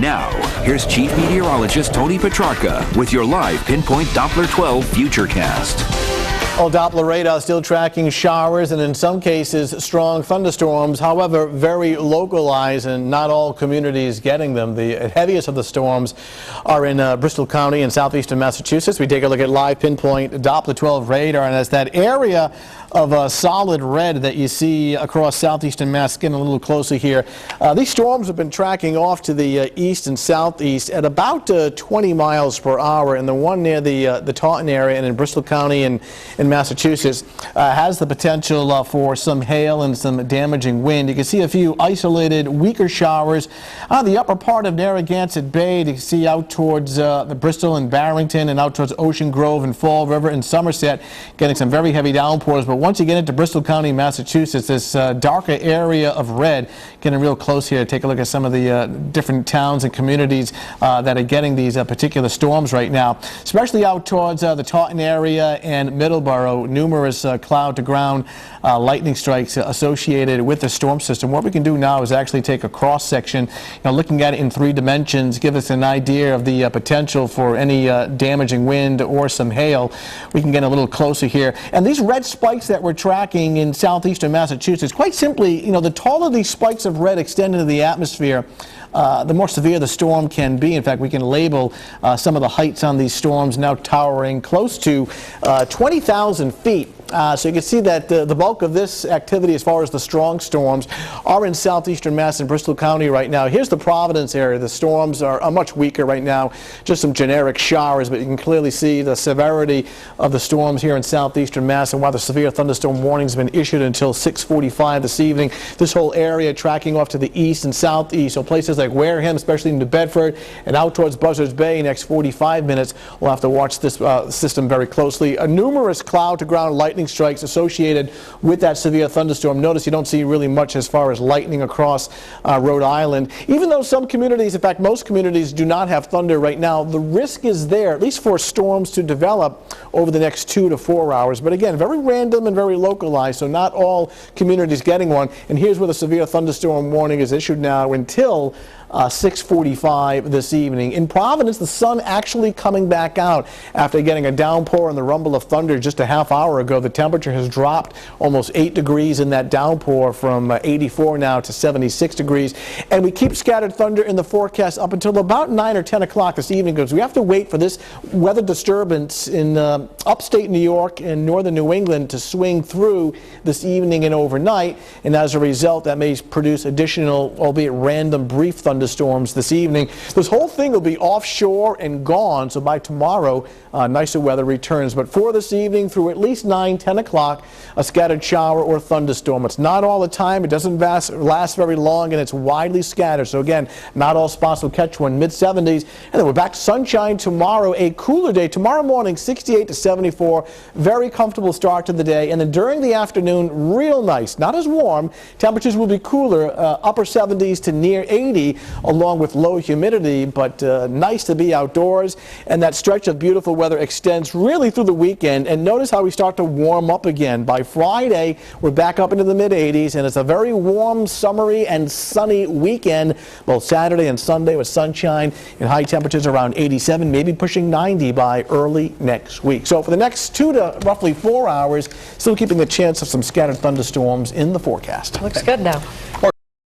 Now, here's Chief Meteorologist Tony Petrarca with your live Pinpoint Doppler 12 Futurecast. Well, Doppler radar still tracking showers and in some cases strong thunderstorms, however very localized, and not all communities getting them. The heaviest of the storms are in Bristol County in southeastern Massachusetts. We take a look at live Pinpoint Doppler 12 radar, and as that area of solid red that you see across southeastern Mass, getting a little closer here, these storms have been tracking off to the east and southeast at about 20 miles per hour, and the one near the Taunton area and in Bristol County in Massachusetts has the potential for some hail and some damaging wind. You can see a few isolated weaker showers on the upper part of Narragansett Bay. You can see out towards the Bristol and Barrington and out towards Ocean Grove and Fall River and Somerset, getting some very heavy downpours. But once you get into Bristol County, Massachusetts, this darker area of red, getting real close here. Take a look at some of the different towns and communities that are getting these particular storms right now, especially out towards the Taunton area and Middleborough. Numerous cloud-to-ground lightning strikes associated with the storm system. What we can do now is actually take a cross-section, looking at it in 3 dimensions, give us an idea of the potential for any damaging wind or some hail. We can get a little closer here. And these red spikes that we're tracking in southeastern Massachusetts, quite simply, the taller these spikes of red extend into the atmosphere, the more severe the storm can be. In fact, we can label some of the heights on these storms now towering close to 20,000 feet. So you can see that the bulk of this activity as far as the strong storms are in southeastern Mass and Bristol County right now. Here's the Providence area. The storms are much weaker right now, just some generic showers, but you can clearly see the severity of the storms here in southeastern Mass and why the severe thunderstorm warning has been issued until 6:45 this evening. This whole area tracking off to the east and southeast, so places like Wareham, especially in New Bedford, and out towards Buzzards Bay next 45 minutes. We'll have to watch this system very closely. Numerous cloud-to-ground lightning strikes associated with that severe thunderstorm. Notice you don't see really much as far as lightning across Rhode Island. Even though some communities, in fact most communities, do not have thunder right now, the risk is there, at least for storms to develop over the next 2 to 4 hours. But again, very random and very localized, so not all communities getting one. And here's where the severe thunderstorm warning is issued now until 6:45 this evening. In Providence, the sun actually coming back out after getting a downpour and the rumble of thunder just a half hour ago. The temperature has dropped almost 8 degrees in that downpour, from 84 now to 76 degrees. And we keep scattered thunder in the forecast up until about 9 or 10 o'clock this evening, because we have to wait for this weather disturbance in upstate New York and northern New England to swing through this evening and overnight. And as a result, that may produce additional, albeit random, brief thunderstorms this evening. This whole thing will be offshore and gone, so by tomorrow nicer weather returns. But for this evening through at least 9, 10 o'clock, a scattered shower or thunderstorm. It's not all the time, it doesn't last very long, and it's widely scattered. So again, not all spots will catch one. Mid-70s, and then we're back to sunshine tomorrow. A cooler day tomorrow morning, 68 to 74. Very comfortable start to the day, and then during the afternoon, real nice. Not as warm. Temperatures will be cooler, upper 70s to near 80, along with low humidity, but nice to be outdoors. And that stretch of beautiful weather extends really through the weekend. And notice how we start to warm up again. By Friday, we're back up into the mid-80s, and it's a very warm, summery, and sunny weekend, both Saturday and Sunday, with sunshine and high temperatures around 87, maybe pushing 90 by early next week. So for the next 2 to roughly 4 hours, still keeping the chance of some scattered thunderstorms in the forecast. Looks good now.